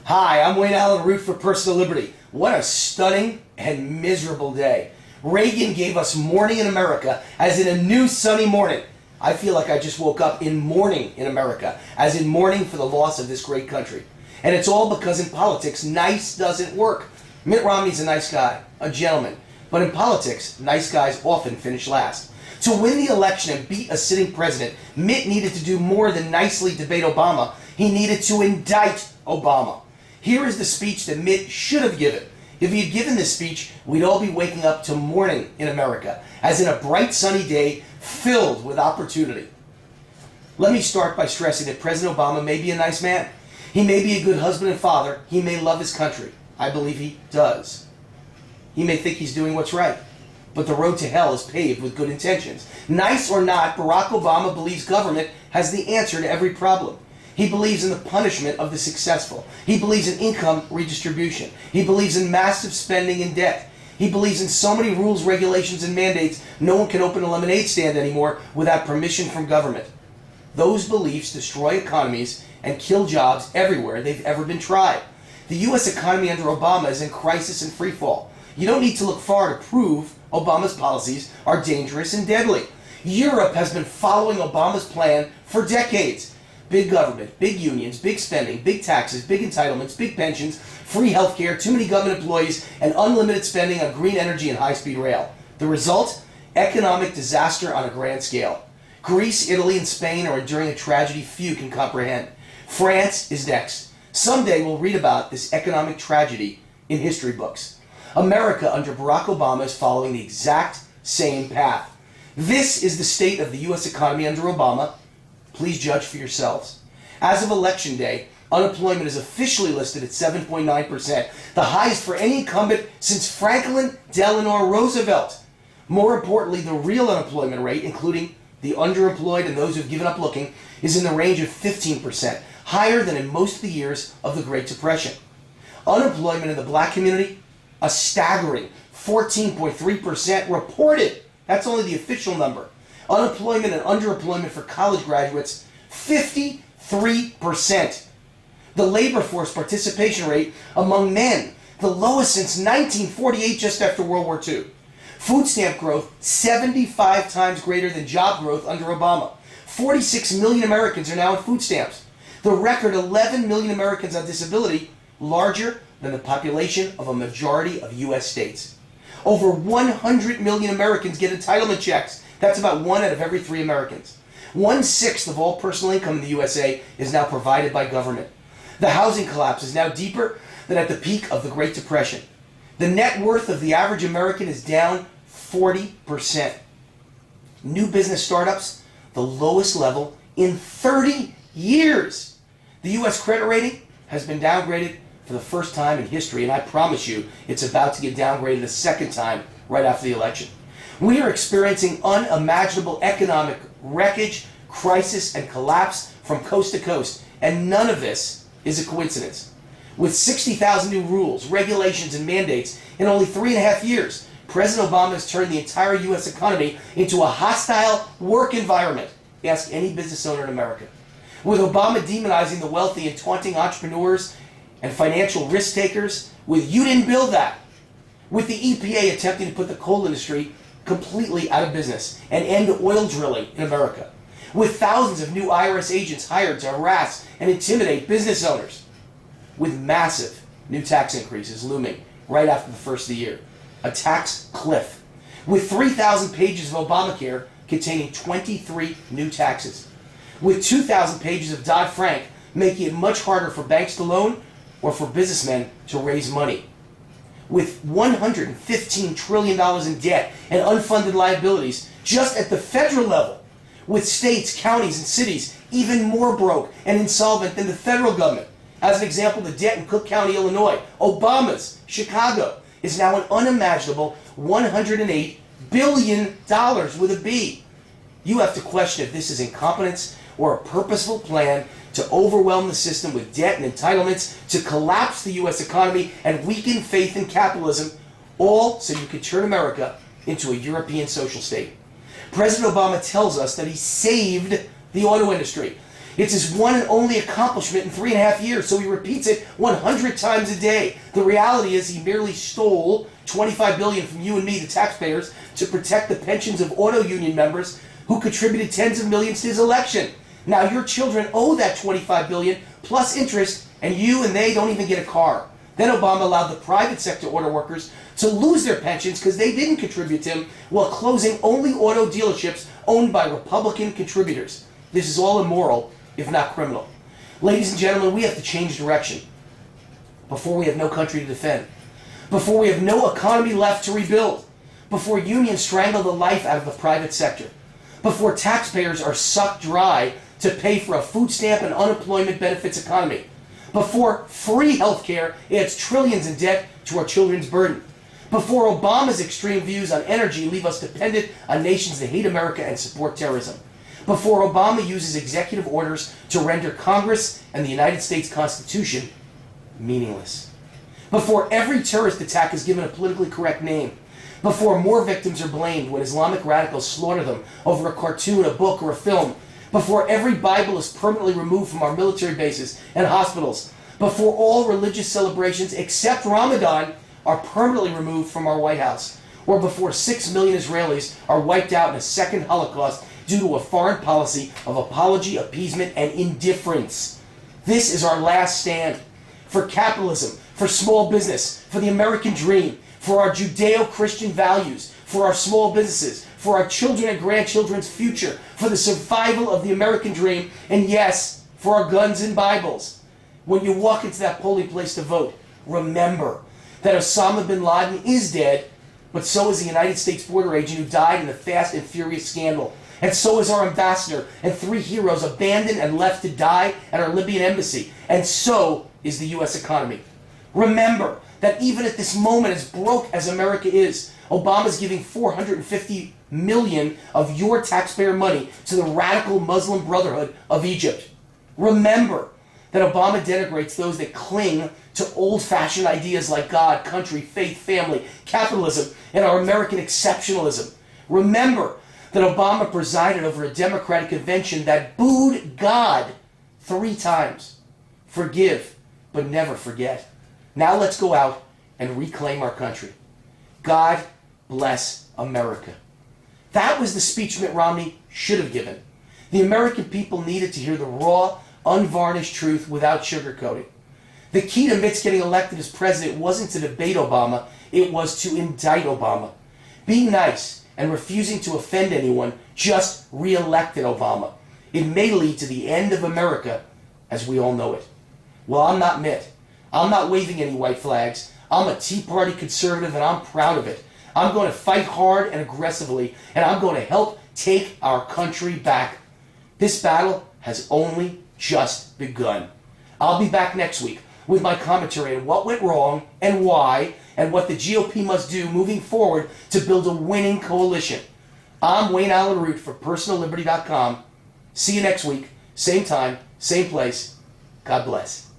Hi, I'm Wayne Allen, Root for Personal Liberty. What a stunning and miserable day. Reagan gave us mourning in America, as in a new sunny morning. I feel like I just woke up in mourning in America, as in mourning for the loss of this great country. And it's all because in politics, nice doesn't work. Mitt Romney's a nice guy, a gentleman. But in politics, nice guys often finish last. To win the election and beat a sitting president, Mitt needed to do more than nicely debate Obama. He needed to indict Obama. Here is the speech that Mitt should have given. If he had given this speech, we'd all be waking up to mourning in America, as in a bright sunny day filled with opportunity. Let me start by stressing that President Obama may be a nice man. He may be a good husband and father. He may love his country. I believe he does. He may think he's doing what's right. But the road to hell is paved with good intentions. Nice or not, Barack Obama believes government has the answer to every problem. He believes in the punishment of the successful. He believes in income redistribution. He believes in massive spending and debt. He believes in so many rules, regulations, and mandates, no one can open a lemonade stand anymore without permission from government. Those beliefs destroy economies and kill jobs everywhere they've ever been tried. The U.S. economy under Obama is in crisis and free fall. You don't need to look far to prove Obama's policies are dangerous and deadly. Europe has been following Obama's plan for decades. Big government, big unions, big spending, big taxes, big entitlements, big pensions, free health care, too many government employees, and unlimited spending on green energy and high-speed rail. The result? Economic disaster on a grand scale. Greece, Italy, and Spain are enduring a tragedy few can comprehend. France is next. Someday we'll read about this economic tragedy in history books. America under Barack Obama is following the exact same path. This is the state of the U.S. economy under Obama. Please judge for yourselves. As of Election Day, unemployment is officially listed at 7.9%, the highest for any incumbent since Franklin Delano Roosevelt. More importantly, the real unemployment rate, including the underemployed and those who've given up looking, is in the range of 15%, higher than in most of the years of the Great Depression. Unemployment in the black community, a staggering 14.3% reported. That's only the official number. Unemployment and underemployment for college graduates, 53%. The labor force participation rate among men, the lowest since 1948, just after World War II. Food stamp growth, 75 times greater than job growth under Obama. 46 million Americans are now on food stamps. The record 11 million Americans on disability, larger than the population of a majority of U.S. states. Over 100 million Americans get entitlement checks. That's about 1 out of every 3 Americans. 1/6 of all personal income in the USA is now provided by government. The housing collapse is now deeper than at the peak of the Great Depression. The net worth of the average American is down 40%. New business startups, the lowest level in 30 years. The U.S. credit rating has been downgraded for the first time in history, and I promise you it's about to get downgraded a second time right after the election. We are experiencing unimaginable economic wreckage, crisis, and collapse from coast to coast, and none of this is a coincidence. With 60,000 new rules, regulations, and mandates in only 3.5 years, President Obama has turned the entire U.S. economy into a hostile work environment. Ask any business owner in America. With Obama demonizing the wealthy and taunting entrepreneurs and financial risk takers with "you didn't build that." With the EPA attempting to put the coal industry completely out of business and end oil drilling in America. With thousands of new IRS agents hired to harass and intimidate business owners. With massive new tax increases looming right after the first of the year. A tax cliff. With 3,000 pages of Obamacare containing 23 new taxes. With 2,000 pages of Dodd-Frank making it much harder for banks to loan or for businessmen to raise money. With $115 trillion in debt and unfunded liabilities just at the federal level. With states, counties, and cities even more broke and insolvent than the federal government. As an example, the debt in Cook County, Illinois, Obama's Chicago, is now an unimaginable $108 billion with a B. You have to question if this is incompetence or a purposeful plan to overwhelm the system with debt and entitlements, to collapse the U.S. economy and weaken faith in capitalism, all so you could turn America into a European social state. President Obama tells us that he saved the auto industry. It's his one and only accomplishment in 3.5 years, so he repeats it 100 times a day. The reality is he merely stole $25 billion from you and me, the taxpayers, to protect the pensions of auto union members who contributed tens of millions to his election. Now your children owe that $25 billion plus interest, and you and they don't even get a car. Then Obama allowed the private sector auto workers to lose their pensions because they didn't contribute to him, while closing only auto dealerships owned by Republican contributors. This is all immoral, if not criminal. Ladies and gentlemen, we have to change direction before we have no country to defend, before we have no economy left to rebuild, before unions strangle the life out of the private sector, before taxpayers are sucked dry to pay for a food stamp and unemployment benefits economy, before free health care adds trillions in debt to our children's burden, before Obama's extreme views on energy leave us dependent on nations that hate America and support terrorism, before Obama uses executive orders to render Congress and the United States Constitution meaningless, before every terrorist attack is given a politically correct name, before more victims are blamed when Islamic radicals slaughter them over a cartoon, a book, or a film, before every Bible is permanently removed from our military bases and hospitals, before all religious celebrations except Ramadan are permanently removed from our White House, or before 6 million Israelis are wiped out in a second Holocaust due to a foreign policy of apology, appeasement, and indifference. This is our last stand for capitalism, for small business, for the American dream, for our Judeo-Christian values, for our small businesses, for our children and grandchildren's future, for the survival of the American dream, and yes, for our guns and Bibles. When you walk into that polling place to vote, remember that Osama bin Laden is dead, but so is the United States border agent who died in the Fast and Furious scandal. And so is our ambassador and 3 heroes abandoned and left to die at our Libyan embassy. And so is the U.S. economy. Remember that even at this moment, as broke as America is, Obama's giving $450 million of your taxpayer money to the radical Muslim Brotherhood of Egypt. Remember that Obama denigrates those that cling to old-fashioned ideas like God, country, faith, family, capitalism, and our American exceptionalism. Remember that Obama presided over a Democratic convention that booed God 3 times. Forgive, but never forget. Now let's go out and reclaim our country. God bless America. That was the speech Mitt Romney should have given. The American people needed to hear the raw, unvarnished truth without sugarcoating. The key to Mitt's getting elected as president wasn't to debate Obama, it was to indict Obama. Being nice and refusing to offend anyone just re-elected Obama. It may lead to the end of America as we all know it. Well, I'm not Mitt. I'm not waving any white flags. I'm a Tea Party conservative and I'm proud of it. I'm going to fight hard and aggressively, and I'm going to help take our country back. This battle has only just begun. I'll be back next week with my commentary on what went wrong and why, and what the GOP must do moving forward to build a winning coalition. I'm Wayne Allen Root for PersonalLiberty.com. See you next week, same time, same place. God bless.